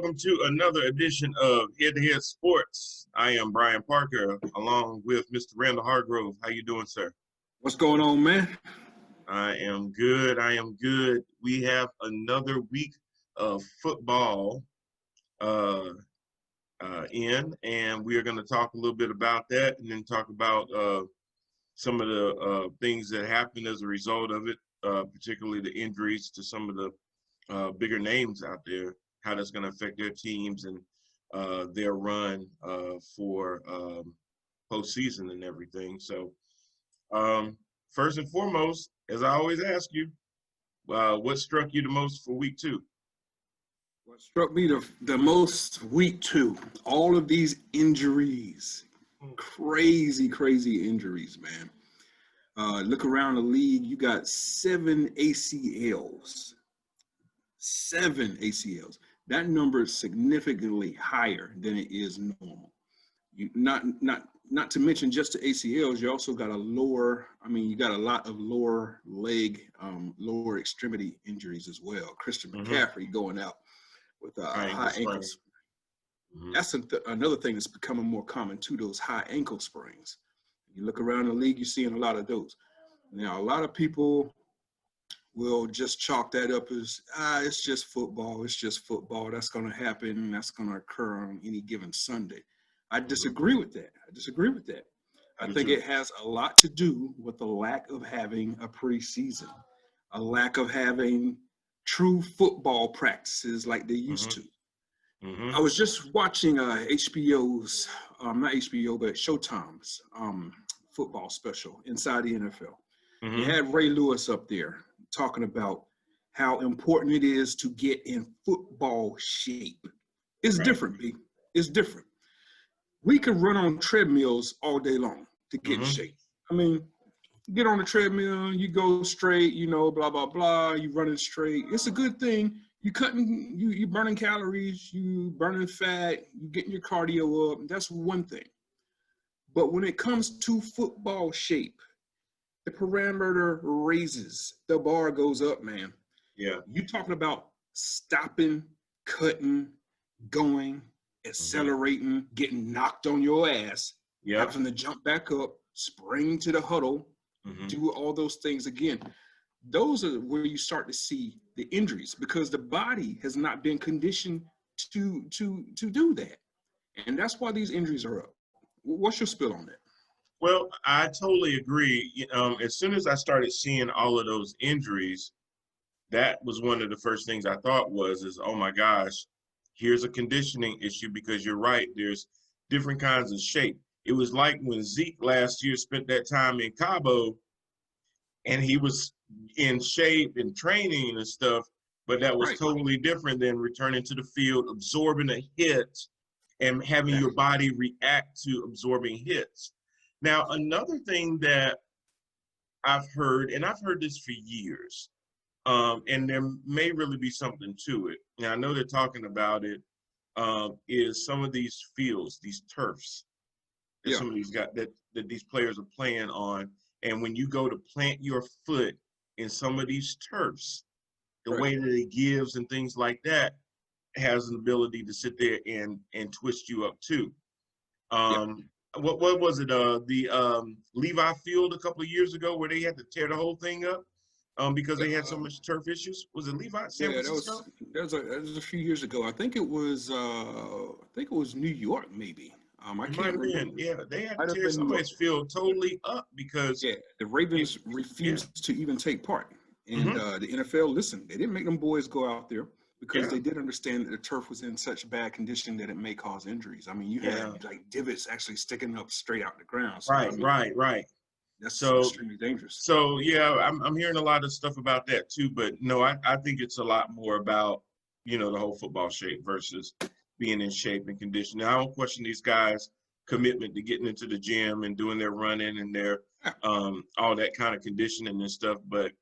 welcome to another edition of Head to Head Sports. I am Brian Parker, along with Mr. Randall Hargrove. How you doing, sir? What's going on, man? I am good. We have another week of football and we are going to talk a little bit about that, and then talk about some of the things that happened as a result of it, particularly the injuries to some of the bigger names out there, how that's going to affect their teams and their run for postseason and everything. So first and foremost, as I always ask you, what struck you the most for week 2? What struck me the most week 2, all of these injuries, crazy injuries, man. Look around the league, you got 7 ACLs. 7 ACLs. That number is significantly higher than it is normal. You not to mention just the ACLs, you also got you got a lot of lower leg, lower extremity injuries as well. Christian McCaffrey going out with high ankles. That's another thing that's becoming more common too, those high ankle sprains. You look around the league, you're seeing a lot of those. Now, a lot of people will just chalk that up as, it's just football. It's just football. That's going to happen. That's going to occur on any given Sunday. I disagree with that. I think it has a lot to do with the lack of having a preseason, a lack of having true football practices like they used to. I was just watching HBO's, not HBO, but Showtime's football special, Inside the NFL. You had Ray Lewis up there talking about how important it is to get in football shape. It's different, B. It's different. We could run on treadmills all day long to get in shape. I mean, get on the treadmill, you go straight, blah, blah, blah, you running straight. It's a good thing. You burning calories, you burning fat, you getting your cardio up. That's one thing. But when it comes to football shape, the parameter raises, the bar goes up, man. Yeah. You talking about stopping, cutting, going, accelerating, getting knocked on your ass, having to jump back up, spring to the huddle, do all those things again. Those are where you start to see the injuries, because the body has not been conditioned to do that. And that's why these injuries are up. What's your spill on that? Well, I totally agree. As soon as I started seeing all of those injuries, that was one of the first things I thought is, oh my gosh, here's a conditioning issue, because you're right, there's different kinds of shape. It was like when Zeke last year spent that time in Cabo and he was in shape and training and stuff, but that was totally different than returning to the field, absorbing a hit and having your body react to absorbing hits. Now, another thing that I've heard, and I've heard this for years, and there may really be something to it. Now, I know they're talking about it, is some of these fields, these turfs, that some of these guys that these players are playing on. And when you go to plant your foot in some of these turfs, the way that it gives and things like that has an ability to sit there and twist you up too. What was it? The Levi Field a couple of years ago, where they had to tear the whole thing up because they had so much turf issues. Was it Levi? San Francisco? That was a few years ago. I think it was New York, maybe. I can't remember. Yeah, they had to tear somebody's field totally up because the Ravens refused to even take part. And the NFL, listen, they didn't make them boys go out there because they did understand that the turf was in such bad condition that it may cause injuries. I mean, you had like divots actually sticking up straight out the ground. So, right. That's extremely dangerous. So I'm hearing a lot of stuff about that too. But no, I think it's a lot more about the whole football shape versus being in shape and condition. Now, I don't question these guys' commitment to getting into the gym and doing their running and their all that kind of conditioning and stuff. But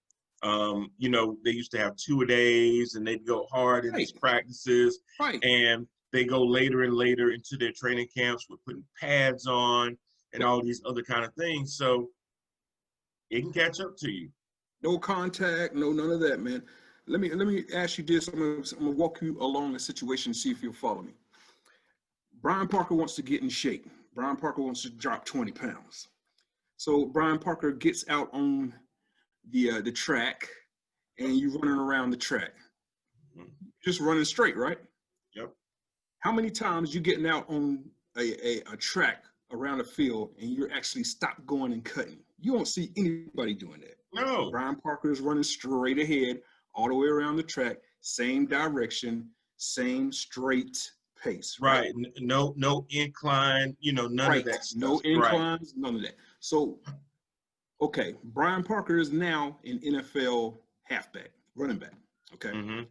they used to have 2-a-days and they'd go hard in these practices, and they go later and later into their training camps with putting pads on and all these other kind of things. So it can catch up to you. No contact, none of that, man. let me ask you this. I'm gonna walk you along the situation and see if you'll follow me. Brian Parker wants to get in shape. Brian Parker wants to drop 20 pounds. So Brian Parker gets out on the track, and you running around the track, just running straight, right? Yep. How many times you getting out on a track around a field and you're actually stopped going and cutting? You won't see anybody doing that. No. Brian Parker is running straight ahead all the way around the track, same direction, same straight pace. Right. No incline, none of that stuff. No inclines, none of that. So, okay, Brian Parker is now an NFL halfback, running back. Okay. Mm-hmm.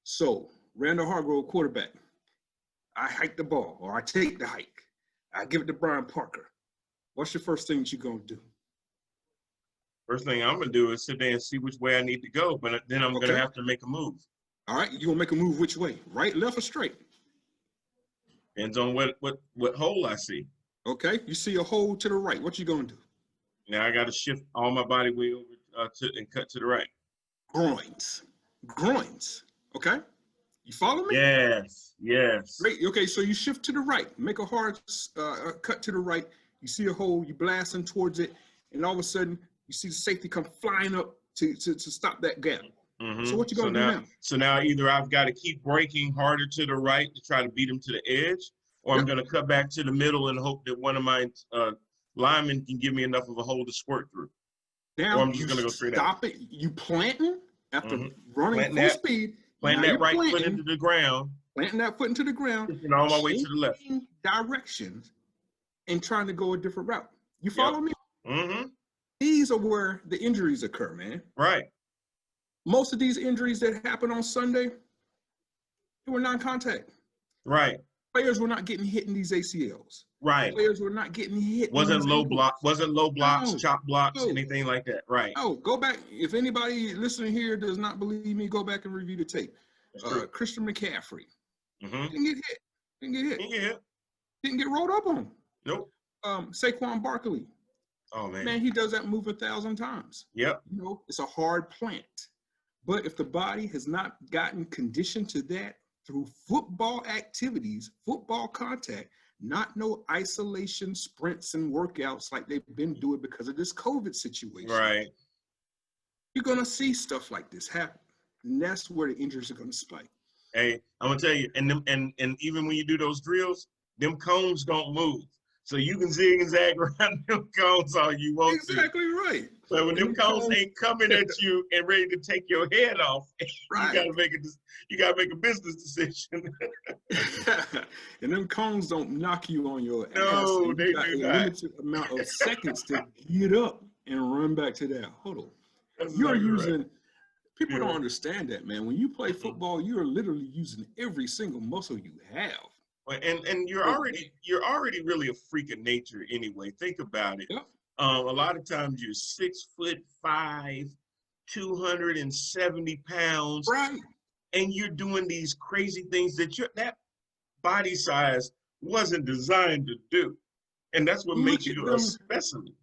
So, Randall Hargrove, quarterback. I hike the ball, or I take the hike. I give it to Brian Parker. What's your first thing that you're going to do? First thing I'm going to do is sit there and see which way I need to go, but then I'm going to have to make a move. All right, you're going to make a move which way? Right, left, or straight? Depends on what hole I see. Okay, you see a hole to the right. What you going to do? Now I got to shift all my body weight over and cut to the right. Groins. Okay, you follow me? Yes. Great. Okay, so you shift to the right, make a hard cut to the right. You see a hole, you blasting towards it, and all of a sudden you see the safety come flying up to stop that gap. Mm-hmm. So what you gonna do now? So now either I've got to keep breaking harder to the right to try to beat him to the edge, or I'm going to cut back to the middle and hope that one of my linemen can give me enough of a hole to squirt through. Now or I'm just going to go straight out. Stop it. You planting after running full speed. Planting that right foot into the ground. Planting that foot into the ground. And all my way to the left. Directions and trying to go a different route. You follow me? Mm-hmm. These are where the injuries occur, man. Right. Most of these injuries that happened on Sunday, they were non-contact. Right. Players were not getting hit in these ACLs. Right. Players were not getting hit. Wasn't low blocks, chop blocks, anything like that. Right. Oh, go back. If anybody listening here does not believe me, go back and review the tape. Christian McCaffrey didn't get hit. Didn't get rolled up on. Nope. Saquon Barkley. Oh man. Man, he does that move 1,000 times. Yep. It's a hard plant. But if the body has not gotten conditioned to that through football activities, football contact, not no isolation sprints and workouts like they've been doing because of this COVID situation. Right. You're going to see stuff like this happen. And that's where the injuries are going to spike. Hey, I'm going to tell you, and even when you do those drills, them cones don't move. So you can zig and zag around them cones all you want to. Exactly right. But when them cones ain't coming at you and ready to take your head off, you gotta make a business decision. And them cones don't knock you on your ass. No, they do not. A limited amount of seconds to get up and run back to that huddle. People don't understand that, man. When you play football, you are literally using every single muscle you have. And you're already really a freak of nature anyway. Think about it. Yep. A lot of times you're 6'5", 270 pounds, right? And you're doing these crazy things that that body size wasn't designed to do, and that's what makes you a specimen.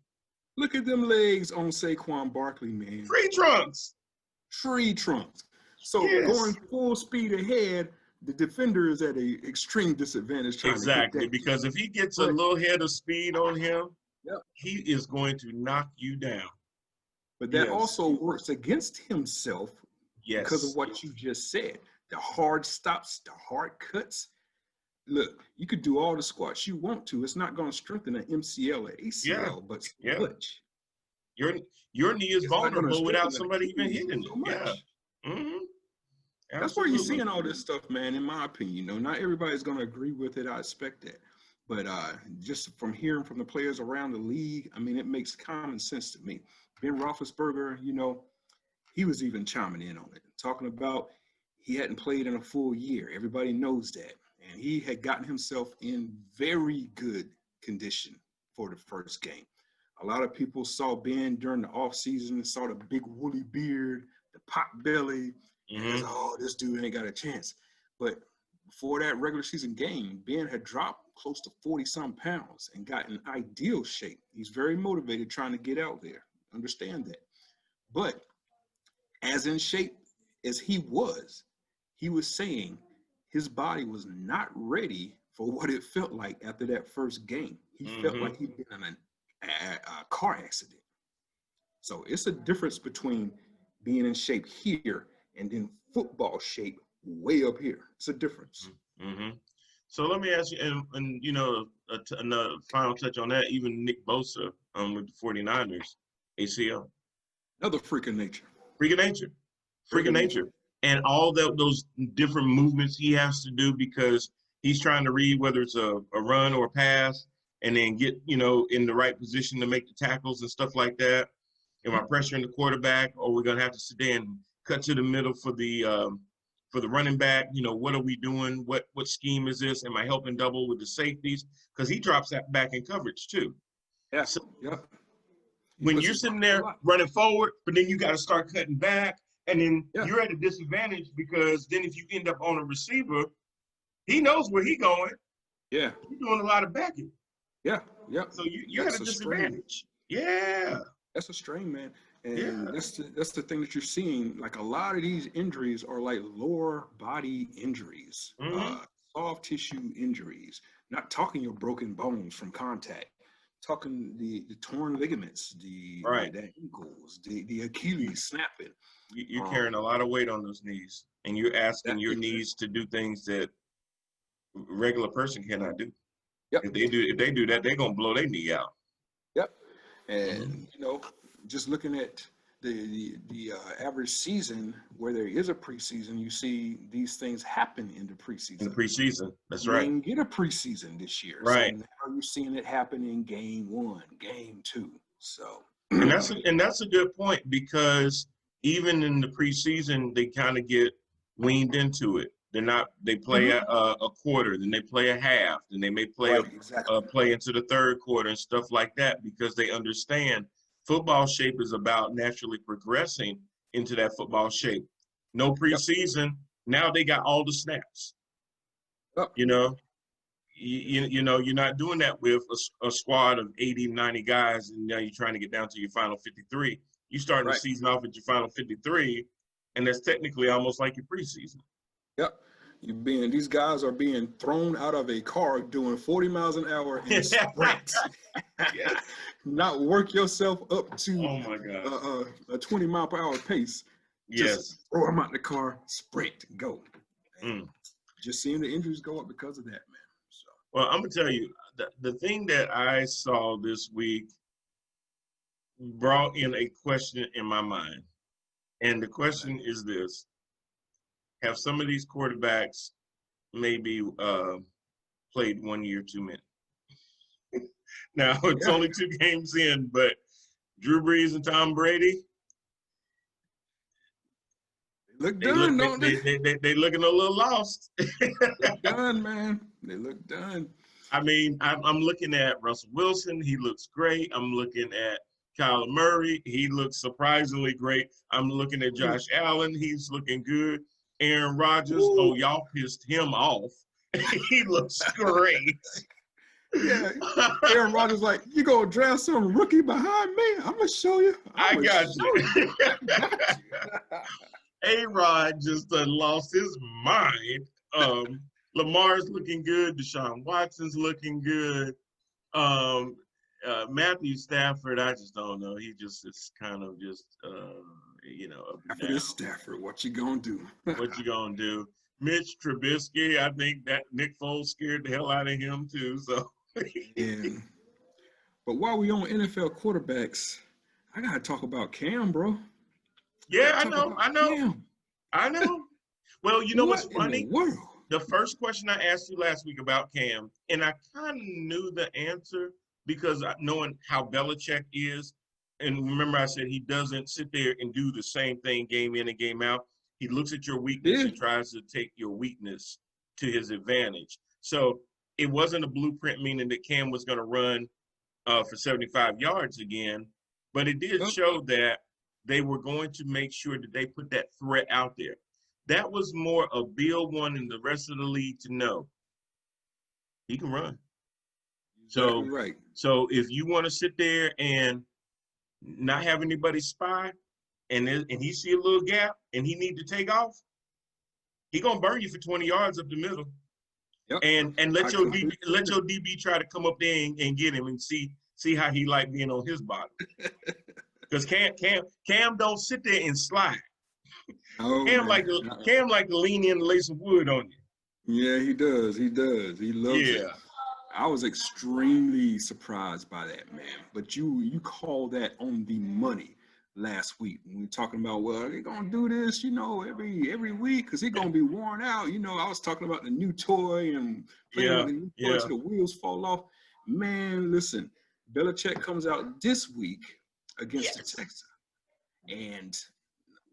Look at them legs on Saquon Barkley, man. Tree trunks. So going full speed ahead, the defender is at an extreme disadvantage. Exactly, because if he gets a little head of speed on him, he is going to knock you down. But that also works against himself because of what you just said. The hard stops, the hard cuts. Look, you could do all the squats you want to. It's not going to strengthen an MCL or ACL, but much. Your knee is vulnerable without somebody even hitting it. Yeah. Mm-hmm. That's where you're seeing all this stuff, man, in my opinion. Not everybody's going to agree with it. I expect that. But just from hearing from the players around the league, I mean, it makes common sense to me. Ben Roethlisberger, he was even chiming in on it, talking about he hadn't played in a full year. Everybody knows that. And he had gotten himself in very good condition for the first game. A lot of people saw Ben during the offseason and saw the big woolly beard, the pot belly, and this dude ain't got a chance. But before that regular season game, Ben had dropped close to 40-some pounds and got in ideal shape. He's very motivated trying to get out there. Understand that. But as in shape as he was saying his body was not ready for what it felt like after that first game. He felt like he'd been in a car accident. So it's a difference between being in shape here and then football shape way up here. It's a difference. So let me ask you, and you know, another final touch on that, even Nick Bosa with the 49ers, ACL. Another freak of nature. Freak of nature. Freak of nature. And all those different movements he has to do because he's trying to read whether it's a run or a pass and then get, you know, in the right position to make the tackles and stuff like that. Am I pressuring the quarterback, or we're gonna have to sit there and cut to the middle for the running back? You know, what are we doing? What scheme is this? Am I helping double with the safeties? Because he drops that back in coverage too. Yeah. So yeah. when you're sitting there running forward, but then you got to start cutting back, and then you're at a disadvantage because then if you end up on a receiver, he knows where he's going. Yeah. You're doing a lot of backing. Yeah. Yeah. So you're at a disadvantage. Yeah. That's a strain, man. And that's the thing that you're seeing. Like a lot of these injuries are like lower body injuries, soft tissue injuries. Not talking your broken bones from contact, talking the torn ligaments, the ankles, the Achilles snapping. You're carrying a lot of weight on those knees, and you're asking your knees to do things that a regular person cannot do. Yep. If they do that, they're gonna blow their knee out. Yep. And you know, just looking at the average season where there is a preseason, you see these things happen in the preseason. In the preseason, that's you right. Didn't get a preseason this year, right? So now you're seeing it happen in game 1, game 2. So, and that's a good point because even in the preseason, they kind of get weaned into it. They play a quarter, then they play a half, then they may play play into the third quarter and stuff like that because they understand football shape is about naturally progressing into that football shape. No preseason. Now they got all the snaps. You know, you know, you're not doing that with a squad of 80, 90 guys, and now you're trying to get down to your final 53. You starting the season off at your final 53, and that's technically almost like your preseason. Yep. These guys are being thrown out of a car doing 40 miles an hour in sprints. Not work yourself up to a 20 mile per hour pace. Just throw them out the car, sprint, go. Just seeing the injuries go up because of that, man. So. Well, I'm gonna tell you, the thing that I saw this week brought in a question in my mind, and the question is this: have some of these quarterbacks maybe played 1 year too many? Now, it's only 2 games in, but Drew Brees and Tom Brady, they looking a little lost. They look done, man. They look done. I mean, I'm looking at Russell Wilson. He looks great. I'm looking at Kyler Murray. He looks surprisingly great. I'm looking at Josh Allen. He's looking good. Aaron Rodgers. Oh, y'all pissed him off. He looks great. Yeah, Aaron Rodgers like, you gonna draft some rookie behind me? I'm gonna show you. I got you. A-Rod just lost his mind. Lamar's looking good. Deshaun Watson's looking good. Matthew Stafford, I just don't know. He just is kind of just, you know. After this Stafford, what you gonna do? What you gonna do? Mitch Trubisky, I think that Nick Foles scared the hell out of him too. So. But while we on NFL quarterbacks, I gotta talk about Cam, bro. Yeah, I know. Well, you know what's funny? The first question I asked you last week about Cam, and I kind of knew the answer because knowing how Belichick is, and remember I said he doesn't sit there and do the same thing game in and game out. He looks at your weakness and tries to take your weakness to his advantage. So it wasn't a blueprint meaning that Cam was going to run for 75 yards again, but it did show that they were going to make sure that they put that threat out there. That was more of Bill wanting the rest of the league to know he can run. So, so if you want to sit there and not have anybody spy, and he see a little gap and he need to take off, he gonna burn you for 20 yards up the middle. Yep. And let I your DB completely agree. try to come up there and get him and see how he like being on his bottom. Because Cam don't sit there and slide. Oh Cam man. like to lean in and lay some wood on you. Yeah, he does. He does. He loves it. Yeah. I was extremely surprised by that, man. But you called that on the money last week when we were talking about, well, they're gonna do this, every week because he's gonna be worn out. I was talking about the new toy and playing Yeah. with the new toy Yeah. till the wheels fall off. Man, listen, Belichick comes out this week against the Yes. Texans. And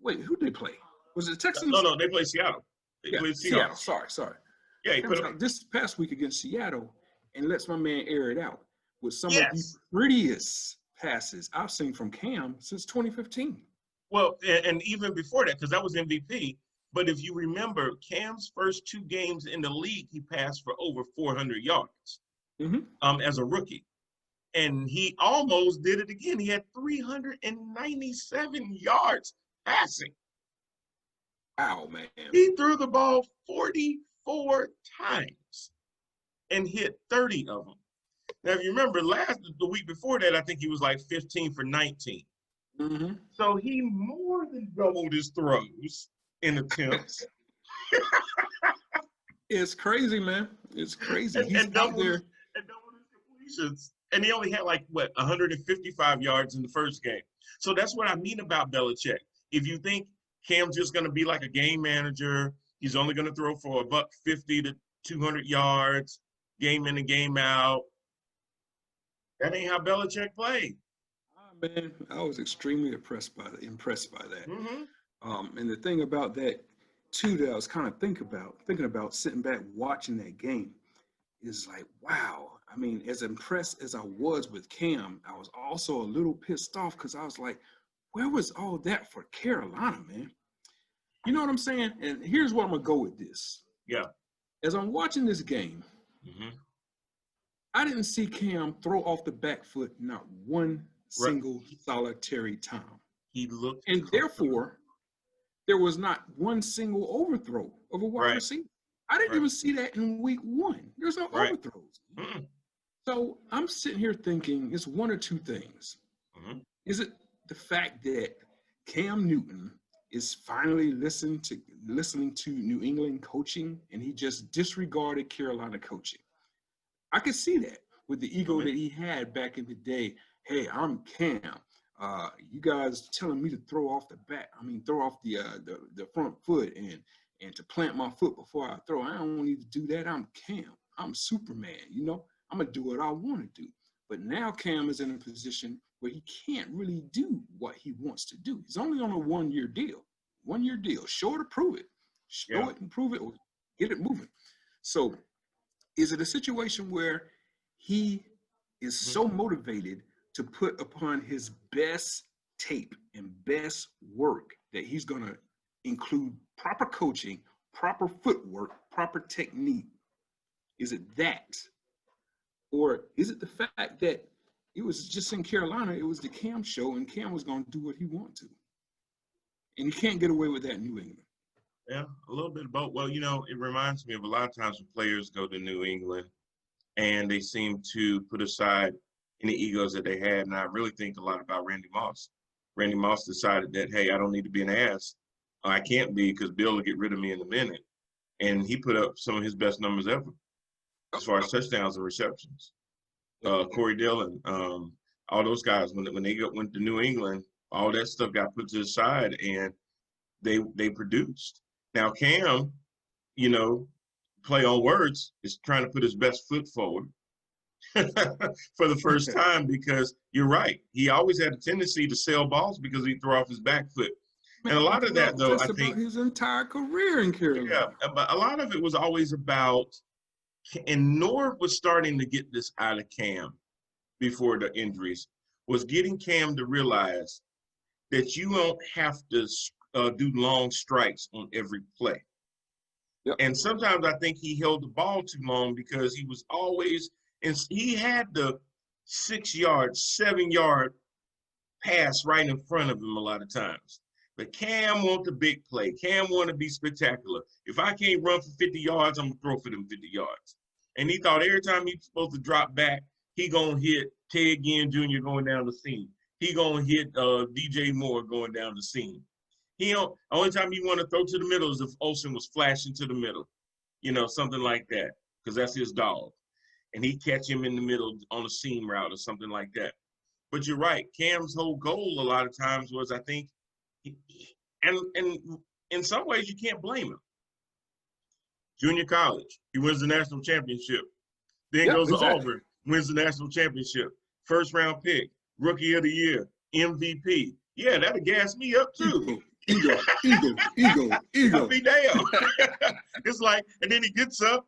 wait, who did they play? Was it the No, Texans? no, they play Seattle. They Yeah, play Seattle. Seahawks. Sorry. Yeah, he put Comes up. out this past week against Seattle and lets my man air it out with some of the Yes. prettiest passes I've seen from Cam since 2015. Well, and even before that, because that was MVP. But if you remember, Cam's first 2 games in the league, he passed for over 400 yards as a rookie. And he almost did it again. He had 397 yards passing. Wow, man. He threw the ball 44 times and hit 30 of them. Now, if you remember, the week before that, I think he was like 15 for 19. So he more than doubled his throws in attempts. It's crazy, man. It's crazy. and, He's and out doubled there. his, and doubled his completions. And he only had 155 yards in the first game. So that's what I mean about Belichick. If you think Cam's just going to be like a game manager, he's only going to throw for $150 to 200 yards, game in and game out. That ain't how Belichick played. Man, I was extremely impressed by that. Mm-hmm. And the thing about that too that I was kind of thinking about sitting back watching that game is like, wow. I mean, as impressed as I was with Cam, I was also a little pissed off because I was like, where was all that for Carolina, man? You know what I'm saying? And here's where I'm gonna go with this. Yeah. As I'm watching this game, I didn't see Cam throw off the back foot not one single solitary time. He looked, and therefore, there was not one single overthrow of a wide receiver. I didn't even see that in week 1. There's no overthrows. So I'm sitting here thinking it's one or two things. Is it the fact that Cam Newton is finally listening to New England coaching and he just disregarded Carolina coaching? I could see that with the ego that he had back in the day. Hey, I'm Cam. You guys telling me to throw off the front foot and to plant my foot before I throw. I don't need to do that. I'm Cam. I'm Superman. I'm gonna do what I want to do. But now Cam is in a position where he can't really do what he wants to do. He's only on a 1-year deal. 1-year deal. Show it or prove it. Show it and prove it, or get it moving. So, is it a situation where he is so motivated to put upon his best tape and best work that he's going to include proper coaching, proper footwork, proper technique? Is it that? Or is it the fact that it was just in Carolina, it was the Cam show, and Cam was going to do what he wanted to? And you can't get away with that in New England. Yeah, a little bit of both. Well, it reminds me of a lot of times when players go to New England and they seem to put aside any egos that they had. And I really think a lot about Randy Moss. Randy Moss decided that, hey, I don't need to be an ass. I can't be because Bill will get rid of me in a minute. And he put up some of his best numbers ever as far as touchdowns and receptions. Corey Dillon, all those guys, when they went to New England, all that stuff got put to the side and they produced. Now Cam, play on words, is trying to put his best foot forward for the first time, because you're right. He always had a tendency to sell balls because he threw off his back foot. And a lot of that, though, I think, about his entire career in Carolina. Yeah, but a lot of it was always about, and Norv was starting to get this out of Cam before the injuries, was getting Cam to realize that you don't have to do long strikes on every play. Yep. And sometimes I think he held the ball too long because he was always, and he had the 6-yard, 7-yard pass right in front of him a lot of times. But Cam want the big play. Cam want to be spectacular. If I can't run for 50 yards, I'm going to throw for them 50 yards. And he thought every time he's supposed to drop back, he going to hit Ted Ginn Jr. going down the seam. He going to hit DJ Moore going down the seam. Only time he want to throw to the middle is if Olsen was flashing to the middle, something like that, because that's his dog. And he catch him in the middle on a seam route or something like that. But you're right. Cam's whole goal a lot of times was, I think, and in some ways you can't blame him. Junior college, he wins the national championship. Then goes to Auburn, wins the national championship. First round pick, rookie of the year, MVP. Yeah, that'll gas me up too. Ego. I'll be damn. It's like, and then he gets up.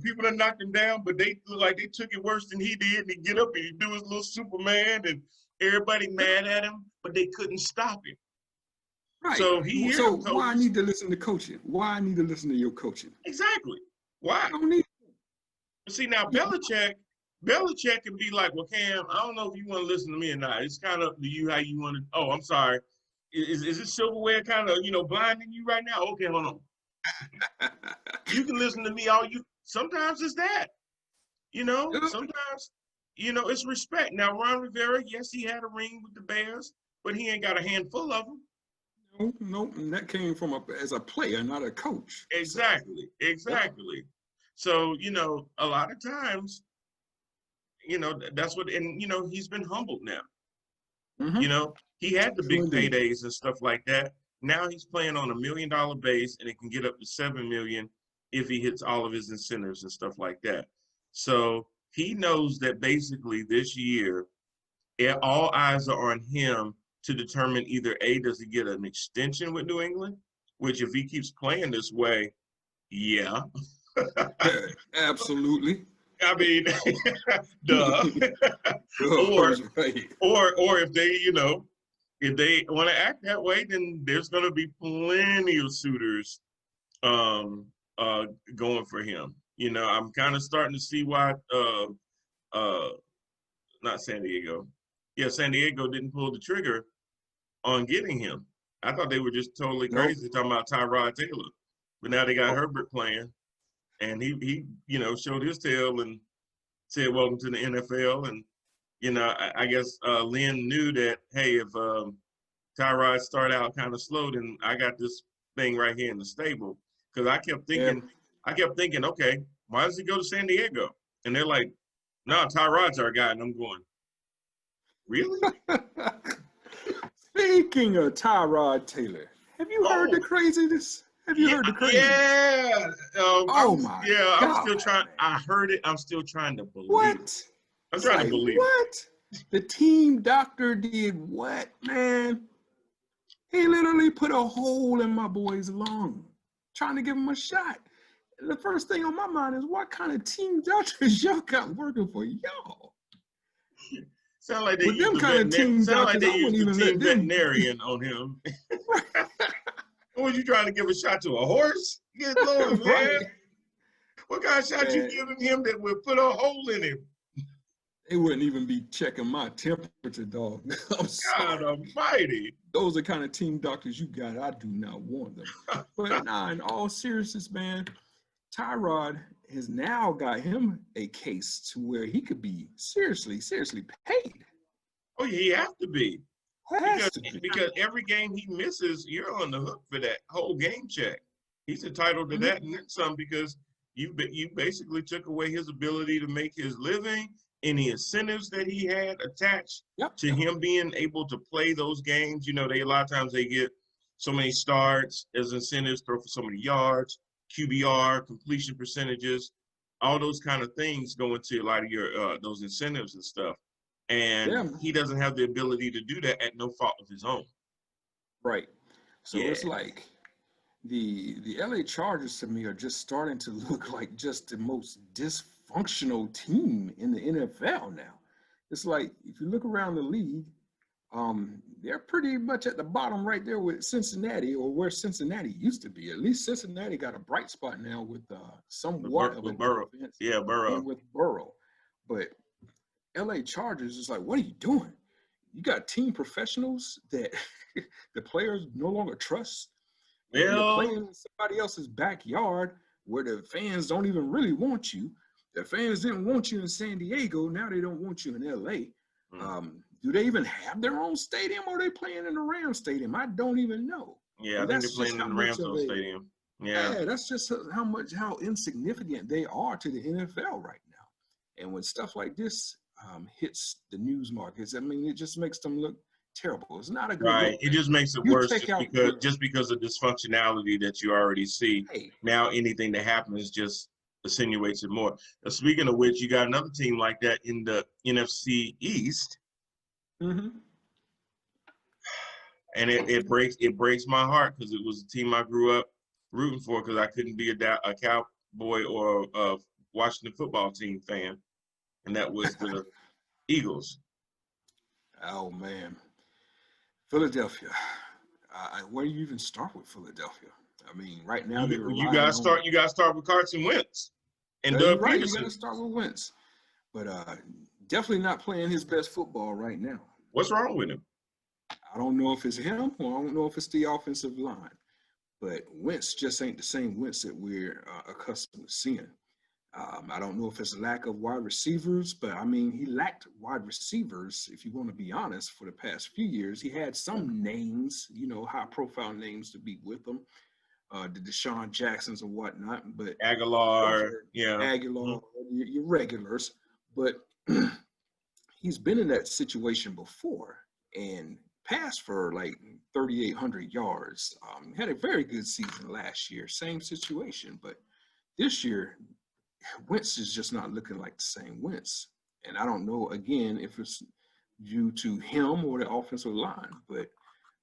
People that knocked him down, but they look like they took it worse than he did. And he get up and he do his little Superman, and everybody mad at him, but they couldn't stop him. Right. So why I need to listen to coaching? Why I need to listen to your coaching? Exactly. Why? I don't need. See, now Belichick can be like, well, Cam, I don't know if you want to listen to me or not. It's kind of up to you how you want to. Oh, I'm sorry. Is this silverware kind of blinding you right now? Okay, hold on. You can listen to me all you. Sometimes it's that. Sometimes it's respect. Now Ron Rivera, yes, he had a ring with the Bears, but he ain't got a handful of them. No, and that came from as a player, not a coach. Exactly. So, a lot of times, that's what, and, he's been humbled now. Mm-hmm. He had the big paydays and stuff like that. Now he's playing on $1 million base, and it can get up to $7 million if he hits all of his incentives and stuff like that. So he knows that basically this year, all eyes are on him to determine either A, does he get an extension with New England, which if he keeps playing this way, yeah. Absolutely. I mean, duh. Or if they want to act that way, then there's going to be plenty of suitors going for him. I'm kind of starting to see why not San Diego. Yeah, San Diego didn't pull the trigger on getting him. I thought they were just totally crazy talking about Tyrod Taylor. But now they got Herbert playing, and he showed his tail and said welcome to the NFL. And I guess Lynn knew that, hey, if Tyrod start out kind of slow, then I got this thing right here in the stable. Because I kept thinking, okay, why does he go to San Diego? And they're like, no, Tyrod's our guy. And I'm going, really? Speaking of Tyrod Taylor, have you heard the craziness? Have you heard the craziness? Yeah. God, I'm still trying. I heard it. I'm still trying to believe. What? I'm trying to believe. What? The team doctor did what, man? He literally put a hole in my boy's lung, trying to give him a shot. The first thing on my mind is, what kind of team doctors y'all got working for y'all? Sound like they used the team veterinarian on him. What was you trying to give a shot to a horse? Good Lord, man. Right. What kind of shot you giving him that would put a hole in him? They wouldn't even be checking my temperature, dog. God almighty. Those are the kind of team doctors you got. I do not want them. But nah, in all seriousness, man, Tyrod has now got him a case to where he could be seriously paid. Oh, yeah, he has to be. Because every game he misses, you're on the hook for that whole game check. He's entitled to that and then some, because you basically took away his ability to make his living, any incentives that he had attached to him being able to play those games. A lot of times they get so many starts as incentives, throw for so many yards, QBR, completion percentages, all those kind of things go into a lot of your those incentives and stuff. And he doesn't have the ability to do that at no fault of his own. Right. So it's like the LA Chargers to me are just starting to look like just the most dysfunctional team in the NFL now. It's like, if you look around the league, they're pretty much at the bottom right there with Cincinnati, or where Cincinnati used to be. At least Cincinnati got a bright spot now with somewhat of an offense. Yeah, Burrow. With Burrow. But LA Chargers is like, what are you doing? you got team professionals that the players no longer trust. You're Well, playing in somebody else's backyard where the fans don't even really want you. The fans didn't want you in San Diego. Now they don't want you in LA. Do they even have their own stadium, or are they playing in the Rams stadium? I don't even know. yeah, I And think they're that's just playing how in the much of Rams Stadium. Yeah. yeah, that's just how insignificant they are to the NFL right now. And when stuff like this hits the news markets, I mean, it just makes them look terrible. It's not a good Right. look, It man. just makes it You worse take out the just because of dysfunctionality that you already see. hey, Now anything that happens just insinuates it more. Now, speaking of which, you got another team like that in the NFC East, mm-hmm. and it breaks my heart because it was a team I grew up rooting for because I couldn't be a Cowboy or a Washington football team fan, and that was the Eagles. Oh man, Philadelphia. Where do you even start with Philadelphia? I mean, right now they're You relying guys on. start. You guys start with Carson Wentz and You're Doug right. You got Peterson. to start with Wentz, but definitely not playing his best football right now. What's wrong with him? I don't know if it's him or I don't know if it's the offensive line, but Wentz just ain't the same Wentz that we're accustomed to seeing. I don't know if it's a lack of wide receivers, but I mean, he lacked wide receivers, if you want to be honest, for the past few years. He had some names, high-profile names to be with him, the Deshaun Jacksons and whatnot, but those Aguilar, are yeah. Aguilar, your regulars. But he's been in that situation before and passed for like 3,800 yards. Had a very good season last year, same situation, but this year, Wentz is just not looking like the same Wentz. And I don't know, again, if it's due to him or the offensive line, but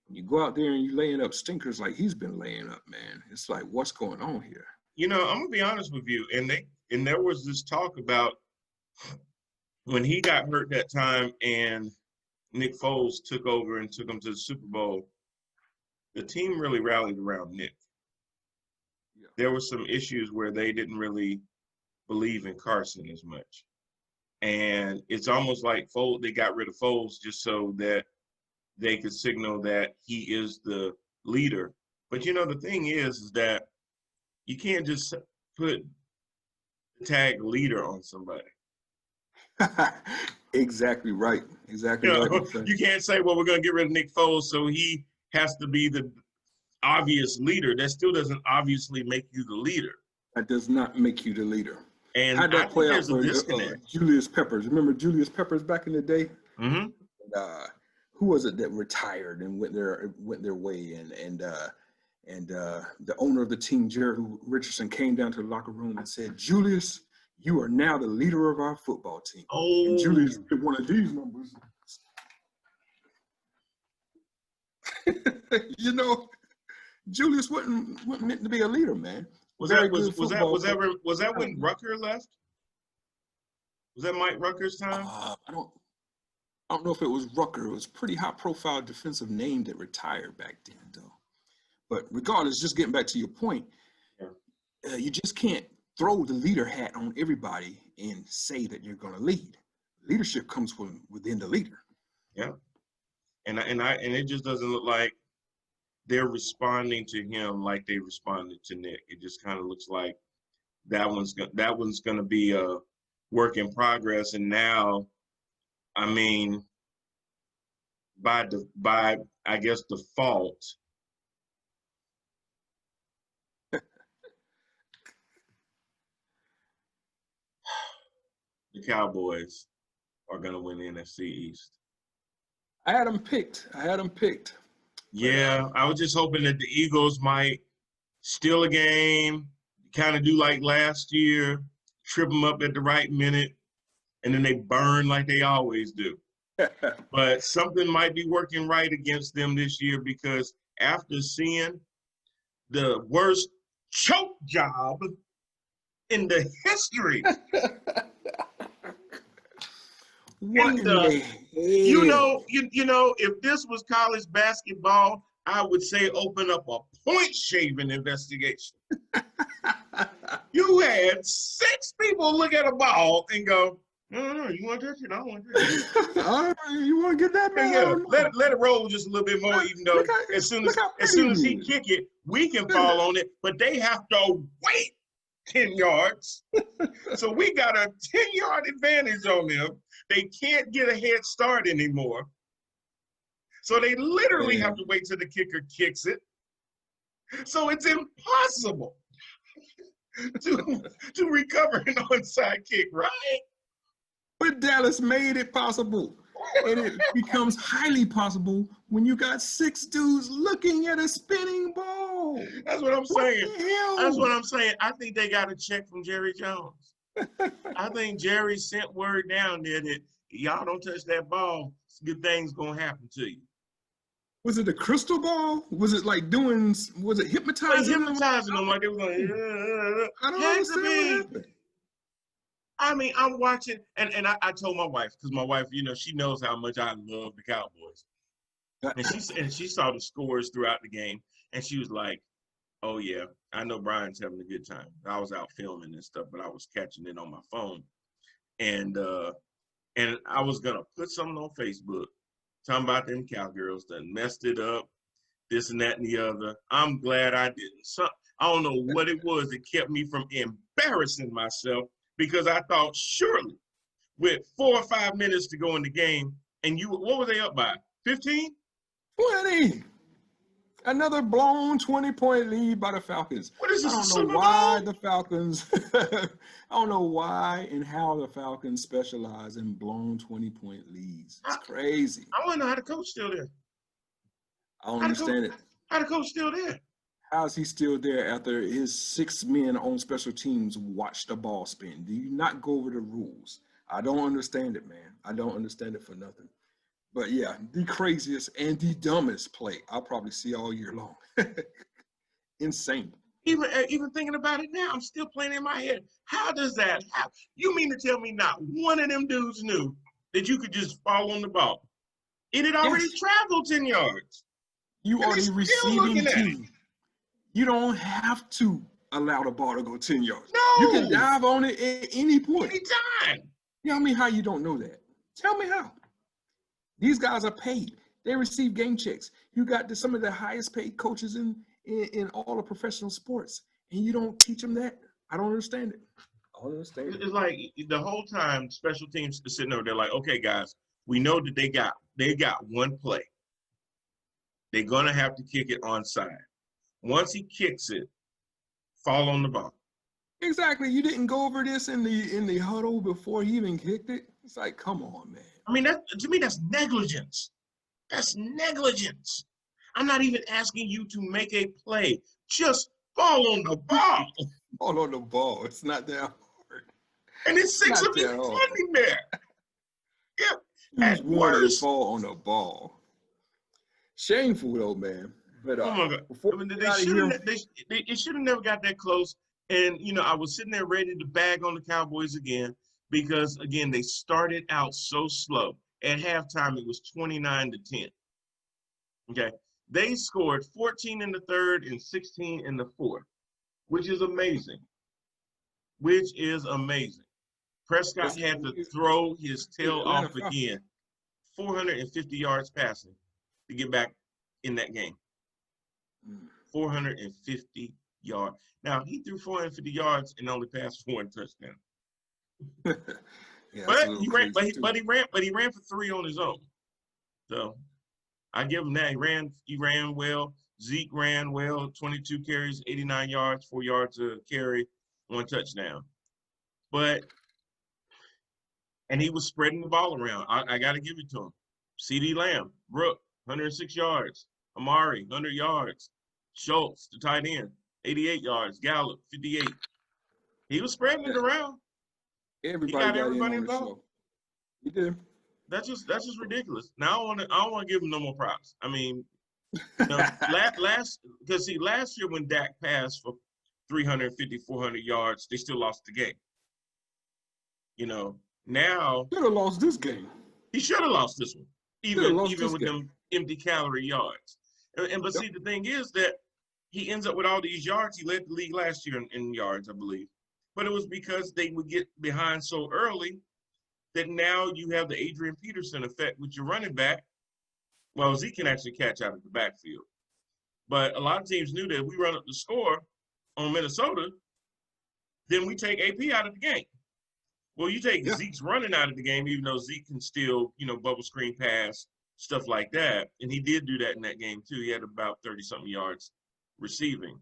when you go out there and you laying up stinkers like he's been laying up, man, it's like, what's going on here? I'm gonna be honest with you, and there was this talk about when he got hurt that time and Nick Foles took over and took him to the Super Bowl, the team really rallied around Nick. Yeah. There were some issues where they didn't really believe in Carson as much. And it's almost like they got rid of Foles just so that they could signal that he is the leader. But the thing is that you can't just put the tag leader on somebody. Exactly right. Exactly right, my friend. You can't say, well, we're going to get rid of Nick Foles, so he has to be the obvious leader. That still doesn't obviously make you the leader. That does not make you the leader. And how'd that play out there's a for disconnect. Julius Peppers? Remember Julius Peppers back in the day? Mm-hmm. Who was it that retired and went their way? And the owner of the team, Jerry Richardson, came down to the locker room and said, "Julius, you are now the leader of our football team." Oh. And Julius did one of these numbers. Julius wasn't meant to be a leader, man. Was that when Rucker left? Was that Mike Rucker's time? I don't know if it was Rucker. It was a pretty high-profile defensive name that retired back then, though. But regardless, just getting back to your point, you just can't throw the leader hat on everybody and say that you're going to lead. Leadership comes from within the leader. Yeah, and it just doesn't look like they're responding to him like they responded to Nick. It just kind of looks like that one's going to be a work in progress. And now, I mean, by I guess default, the Cowboys are going to win the NFC East. I had them picked. Yeah, I was just hoping that the Eagles might steal a game, kind of do like last year, trip them up at the right minute, and then they burn like they always do. But something might be working right against them this year because after seeing the worst choke job in the history. If this was college basketball, I would say open up a point shaving investigation. You had 6 people look at a ball and go, No, you want to touch it? I don't want to touch it. All right, you want to get that Yeah, man? yeah. Let it roll just a little bit more, even though Look how as pretty soon as it he is. kick it, we can fall on it, but they have to wait 10 yards. So we got a 10-yard advantage on them. They can't get a head start anymore. So they literally have to wait till the kicker kicks it. So it's impossible to recover an onside kick, right? But Dallas made it possible. And it becomes highly possible when you got 6 dudes looking at a spinning ball. That's what I'm saying. What the hell? That's what I'm saying. I think they got a check from Jerry Jones. I think Jerry sent word down there that y'all don't touch that ball, good things gonna happen to you. Was it a crystal ball? Was it like was it hypnotizing them? Hypnotizing them like they were going, I don't understand what happened. I mean, I'm watching, and I told my wife, because my wife, she knows how much I love the Cowboys. And she saw the scores throughout the game, and she was like, oh, yeah, I know Brian's having a good time. I was out filming and stuff, but I was catching it on my phone. And I was going to put something on Facebook talking about them Cowgirls that messed it up, this and that and the other. I'm glad I didn't. I don't know what it was that kept me from embarrassing myself, because I thought surely with 4 or 5 minutes to go in the game, and what were they up by? 15? 20. Another blown 20-point lead by the Falcons. What is this, I don't know why the Falcons, I don't know why and how the Falcons specialize in blown 20-point leads. It's crazy. I want to know how the coach still there. I don't understand it. How the coach still there? How is he still there after his 6 men on special teams watch the ball spin? Do you not go over the rules? I don't understand it, man. I don't understand it for nothing. But yeah, the craziest and the dumbest play I'll probably see all year long. Insane. Even thinking about it now, I'm still playing in my head. How does that happen? You mean to tell me not one of them dudes knew that you could just fall on the ball? It had already traveled 10 yards. You are the receiving team. You don't have to allow the ball to go 10 yards. No. You can dive on it at any point. Anytime. Tell me how you don't know that. Tell me how. These guys are paid. They receive game checks. You got some of the highest paid coaches in all of professional sports, and you don't teach them that? I don't understand it. I don't understand it. It's like the whole time special teams are sitting there, they're like, okay, guys, we know that they got one play. They're going to have to kick it onside. Once he kicks it, fall on the ball. Exactly. You didn't go over this in the huddle before he even kicked it. It's like, come on, man. I mean, to me, that's negligence. That's negligence. I'm not even asking you to make a play. Just fall on the ball. Fall on the ball. It's not that hard. And it's 6 of you standing there. Yeah. At worst, fall on the ball. Shameful though, man. But oh my God. I mean, it should have never got that close. And I was sitting there ready to bag on the Cowboys again, because again they started out so slow. At halftime, it was 29-10. Okay, they scored 14 in the third and 16 in the fourth, which is amazing. Prescott had to throw his tail off again. 450 yards passing to get back in that game. 450 yards. Now, he threw 450 yards and only passed for 1 touchdown. Yeah, but he ran for 3 on his own. So I give him that. He ran well. Zeke ran well. 22 carries, 89 yards, 4 yards a carry, 1 touchdown. And he was spreading the ball around. I got to give it to him. CeeDee Lamb, Brooke, 106 yards. Amari, 100 yards. Schultz, the tight end, 88 yards. Gallup, 58. He was spreading it around. Everybody got everybody involved. He did. That's just ridiculous. Now I don't want to give him no more props. I mean, last year when Dak passed for 350, 400 yards, they still lost the game. Now should have lost this game. He should have lost this one, even with them empty calorie yards. But see, the thing is that he ends up with all these yards. He led the league last year in yards, I believe. But it was because they would get behind so early that now you have the Adrian Peterson effect with your running back. Well, Zeke can actually catch out of the backfield. But a lot of teams knew that if we run up the score on Minnesota, then we take AP out of the game. Well, you take Yeah. Zeke's running out of the game, even though Zeke can still, bubble screen pass, stuff like that. And he did do that in that game too. He had about 30-something yards receiving.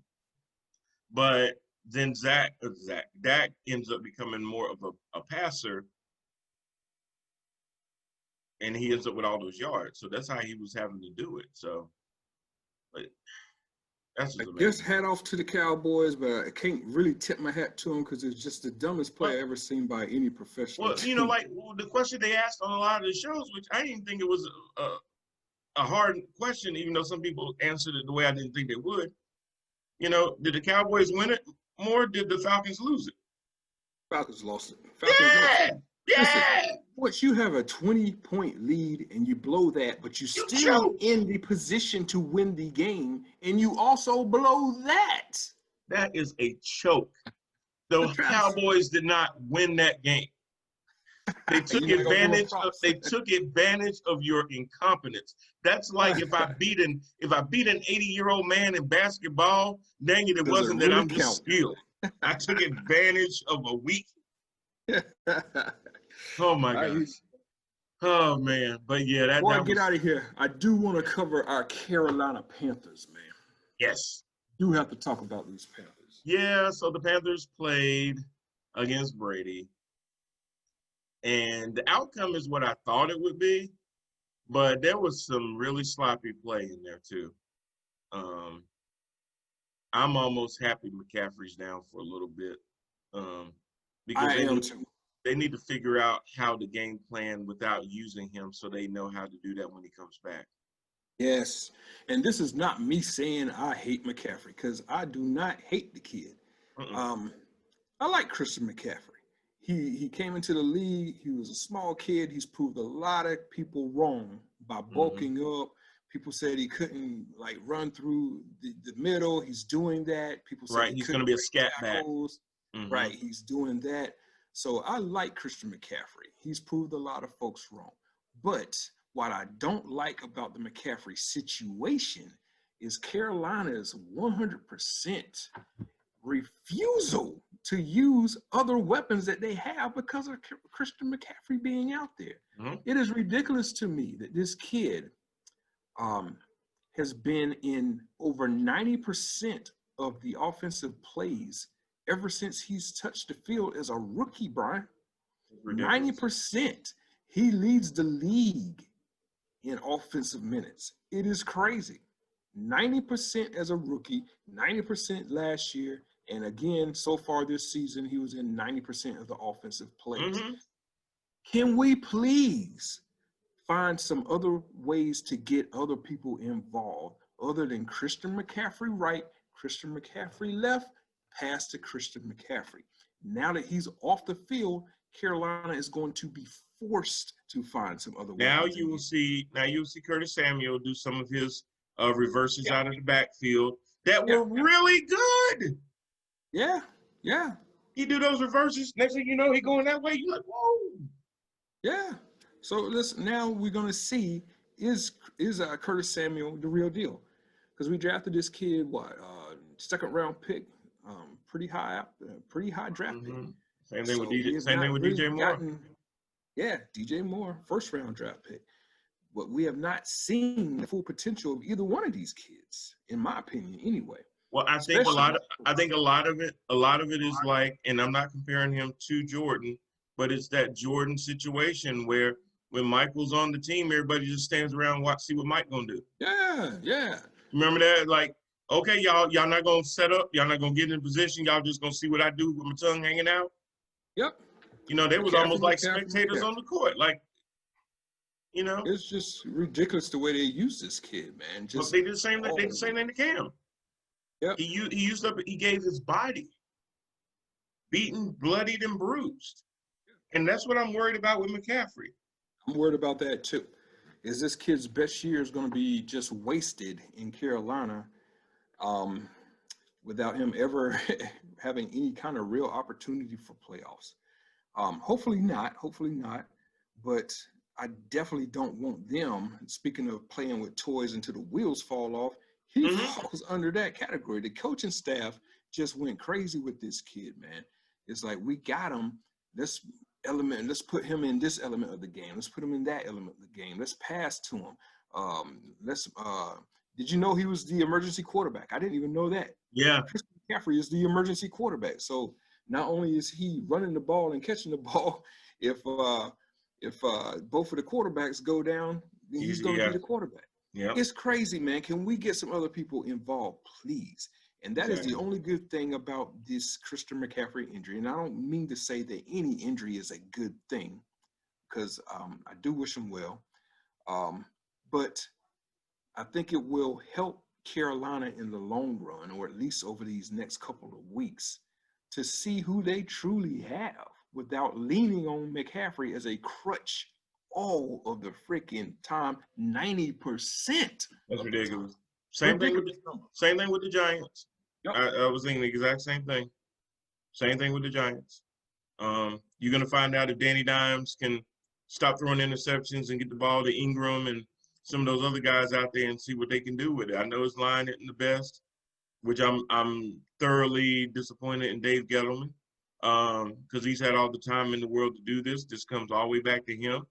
But then Dak ends up becoming more of a passer, and he ends up with all those yards. So that's how he was having to do it. So, but that's just I amazing. guess hat off to the Cowboys, but I can't really tip my hat to them because it's just the dumbest play I ever seen by any professional team. The question they asked on a lot of the shows, which I didn't think it was a hard question, even though some people answered it the way I didn't think they would. Did the Cowboys win it more? Did the Falcons lose it? Falcons lost it. Yeah. Listen, once you have a 20-point lead and you blow that, but you're still in the position to win the game, and you also blow that. That is a choke. The Cowboys did not win that game. They took advantage of your incompetence. That's like if I beat an 80-year-old man in basketball, dang it wasn't that I'm just skilled. I took advantage of a weak. Oh my gosh. Oh man. But yeah, before I get out of here, I do want to cover our Carolina Panthers, man. Yes. Do have to talk about these Panthers. Yeah, so the Panthers played against Brady. And the outcome is what I thought it would be, but there was some really sloppy play in there too. I'm almost happy McCaffrey's down for a little bit because they need to figure out how to game plan without using him so they know how to do that when he comes back. Yes, and this is not me saying I hate McCaffrey because I do not hate the kid. I like Christian McCaffrey. He came into the league. He was a small kid. He's proved a lot of people wrong by bulking up. People said he couldn't run through the middle. He's doing that. People said he's going to be a scat back. Right, he's doing that. So I like Christian McCaffrey. He's proved a lot of folks wrong. But what I don't like about the McCaffrey situation is Carolina's 100% refusal to use other weapons that they have because of Christian McCaffrey being out there. It is ridiculous to me that this kid has been in over 90% of the offensive plays ever since he's touched the field as a rookie, Brian. 90%. He leads the league in offensive minutes. It is crazy. 90% as a rookie, 90% last year, and again, so far this season, he was in 90% of the offensive plays. Can we please find some other ways to get other people involved other than Christian McCaffrey right, Christian McCaffrey left, pass to Christian McCaffrey. Now that he's off the field, Carolina is going to be forced to find some other ways. Now you will see Curtis Samuel do some of his reverses out of the backfield that were really good. Yeah. He do those reverses. Next thing you know, he going that way. You're like, whoa. Yeah. So listen, now we're gonna see is Curtis Samuel the real deal? Because we drafted this kid, second round pick, pretty high draft pick. Same thing with DJ Moore. DJ Moore, first round draft pick. But we have not seen the full potential of either one of these kids, in my opinion, anyway. Well, I think a lot of it is like, and I'm not comparing him to Jordan, but it's that Jordan situation where when Michael's on the team, everybody just stands around and see what Mike gonna do. Yeah. Remember that? Like, okay, y'all not gonna set up, y'all not gonna get in position, y'all just gonna see what I do with my tongue hanging out. Yep. They was almost like spectators on the court, like. It's just ridiculous the way they use this kid, man. But they did the same thing. They did the same thing to Cam. Yep. He gave his body, beaten, bloodied, and bruised, and that's what I'm worried about with McCaffrey. I'm worried about that too. Is this kid's best year is going to be just wasted in Carolina, without him ever having any kind of real opportunity for playoffs? Hopefully not. but I definitely don't want them. Speaking of playing with toys until the wheels fall off, he falls under that category. The coaching staff just went crazy with this kid, man. It's like, we got him. Let's put him in this element of the game. Let's put him in that element of the game. Let's pass to him. Did you know he was the emergency quarterback? I didn't even know that. Yeah. Christian McCaffrey is the emergency quarterback. So not only is he running the ball and catching the ball, if both of the quarterbacks go down, then he's going to be the quarterback. Yeah. It's crazy, man. Can we get some other people involved, please? And that is the only good thing about this Christian McCaffrey injury. And I don't mean to say that any injury is a good thing, because I do wish him well. But I think it will help Carolina in the long run, or at least over these next couple of weeks, to see who they truly have without leaning on McCaffrey as a crutch all of the freaking time, 90%. That's ridiculous. Same thing with the Giants. Yep. I was thinking the exact same thing. Same thing with the Giants. You're going to find out if Danny Dimes can stop throwing interceptions and get the ball to Ingram and some of those other guys out there and see what they can do with it. I know his line isn't the best, which I'm thoroughly disappointed in Dave Gettleman, because he's had all the time in the world to do this. This comes all the way back to him.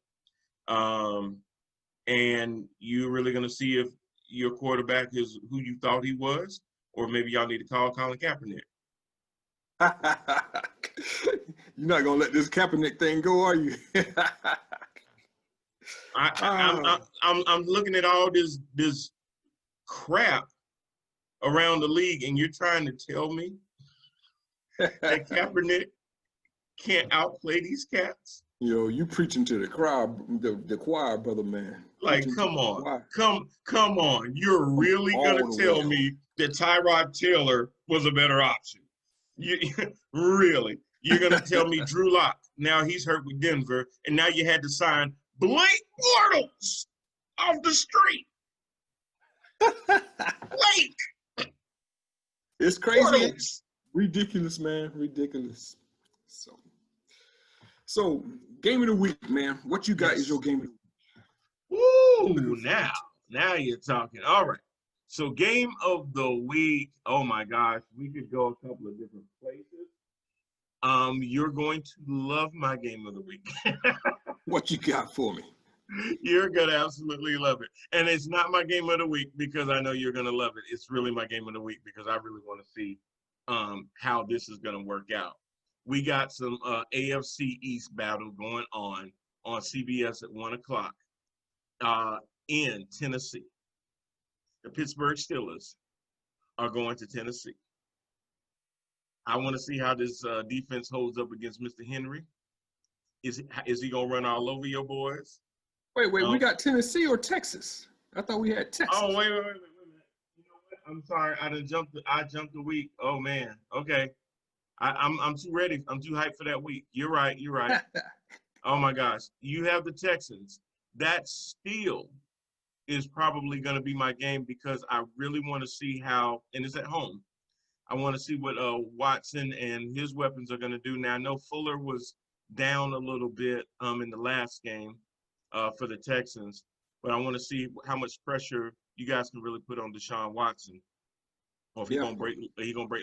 And you're really going to see if your quarterback is who you thought he was, or maybe y'all need to call Colin Kaepernick. You're not going to let this Kaepernick thing go, are you? I'm looking at all this crap around the league, and you're trying to tell me that Kaepernick can't outplay these cats? Yo, you preaching to the choir, the choir, brother, man. Like, come on. Come on. You're really going to tell me that Tyrod Taylor was a better option? Really? You're going to tell me Drew Lock, now he's hurt with Denver, and now you had to sign Blake Bortles off the street? Blake! It's crazy. Bortles. Ridiculous, man. Ridiculous. So, game of the week, man. What you got is your game of the week. Ooh, now you're talking. All right. So, game of the week. Oh my gosh, we could go a couple of different places. You're going to love my game of the week. What you got for me? You're gonna absolutely love it. And it's not my game of the week because I know you're gonna love it. It's really my game of the week because I really want to see how this is gonna work out. We got some AFC East battle going on CBS at 1 o'clock in Tennessee. The Pittsburgh Steelers are going to Tennessee. I want to see how this defense holds up against Mr. Henry. Is he going to run all over your boys? Wait, we got Tennessee or Texas? I thought we had Texas. Oh, wait a minute. You know what? I'm sorry. I jumped a week. Oh, man. Okay. I'm too ready. I'm too hyped for that week. You're right. Oh, my gosh. You have the Texans. That still is probably going to be my game because I really want to see how, and it's at home, I want to see what Watson and his weapons are going to do. Now, I know Fuller was down a little bit in the last game for the Texans, but I want to see how much pressure you guys can really put on Deshaun Watson, or if he's gonna break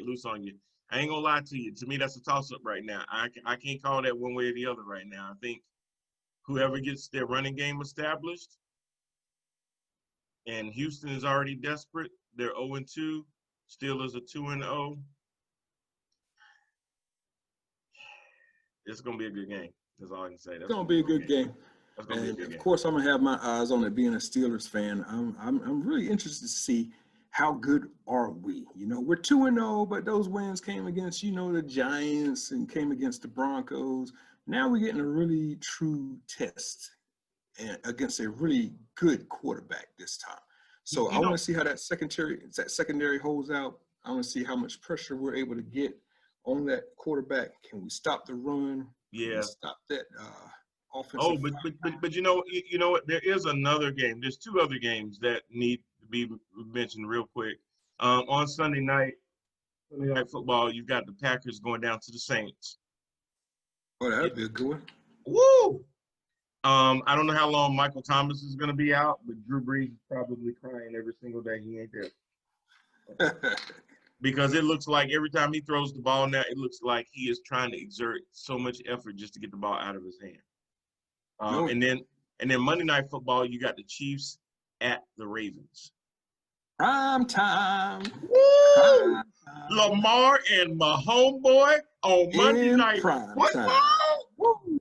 loose on you. I ain't gonna lie to you. To me, that's a toss-up right now. I can't call that one way or the other right now. I think whoever gets their running game established, and Houston is already desperate. They're 0-2. Steelers are 2-0. It's gonna be a good game. That's all I can say. It's gonna be a good game. And of course, I'm gonna have my eyes on it. Being a Steelers fan, I'm really interested to see how good are we. You know, we're 2-0, but those wins came against, you know, the Giants and came against the Broncos. Now we're getting a really true test and against a really good quarterback this time. So I want to see how that secondary holds out. I want to see how much pressure we're able to get on that quarterback. Can we stop the run? Yeah. Can we stop that offensive? Oh, but you know what? There is another game. There's two other games that need to be mentioned real quick. On Sunday night football, you've got the Packers going down to the Saints. Oh, that'd be a good one. Woo! I don't know how long Michael Thomas is going to be out, but Drew Brees is probably crying every single day he ain't there. Because it looks like every time he throws the ball now, it looks like he is trying to exert so much effort just to get the ball out of his hand. And then Monday Night Football, you got the Chiefs at the Ravens. Prime time. Woo! Prime time. Lamar and my homeboy on Monday Night Football. Woo!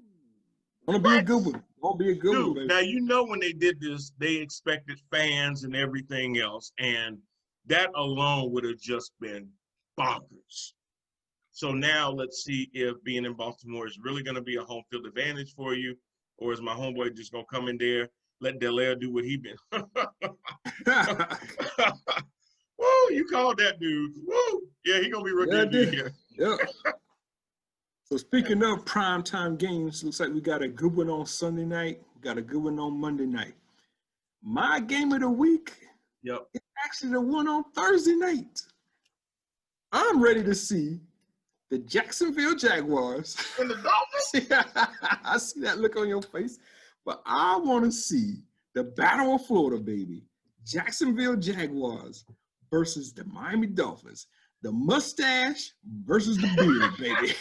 Gonna be a good one. Gonna be a good one, baby. Now, you know when they did this, they expected fans and everything else, and that alone would have just been bonkers. So now let's see if being in Baltimore is really going to be a home field advantage for you, or is my homeboy just going to come in there, let Delaire do what he been. Woo, you called that dude. Woo. Yeah, he going to be rookie here. Yeah. So speaking of primetime games, looks like we got a good one on Sunday night. We got a good one on Monday night. My game of the week is actually the one on Thursday night. I'm ready to see the Jacksonville Jaguars. And the Dolphins? I see that look on your face. But I want to see the Battle of Florida, baby. Jacksonville Jaguars versus the Miami Dolphins. The mustache versus the beard, baby.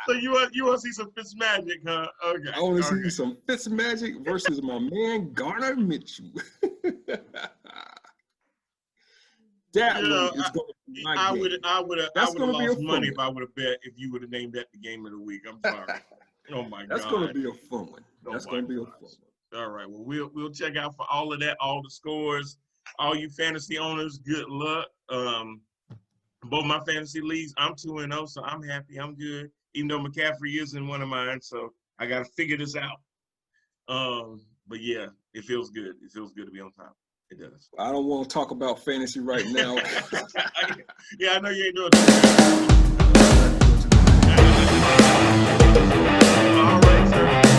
So you want to see some Fitzmagic, huh? Okay. I want to see some Fitzmagic versus my man Garner Mitchell. That one is going to be my game. I would have lost money if I would have bet if you would have named that the game of the week. I'm sorry. Oh my God. That's going to be a fun one. That's going to be a fun one. All right. Well, we'll check out for all of that, all the scores. All you fantasy owners, good luck. Both my fantasy leagues, I'm 2-0, so I'm happy. I'm good. Even though McCaffrey is in one of mine, so I got to figure this out. But yeah, it feels good. It feels good to be on top. It does. I don't want to talk about fantasy right now. Yeah, I know you ain't doing that. All right, sir.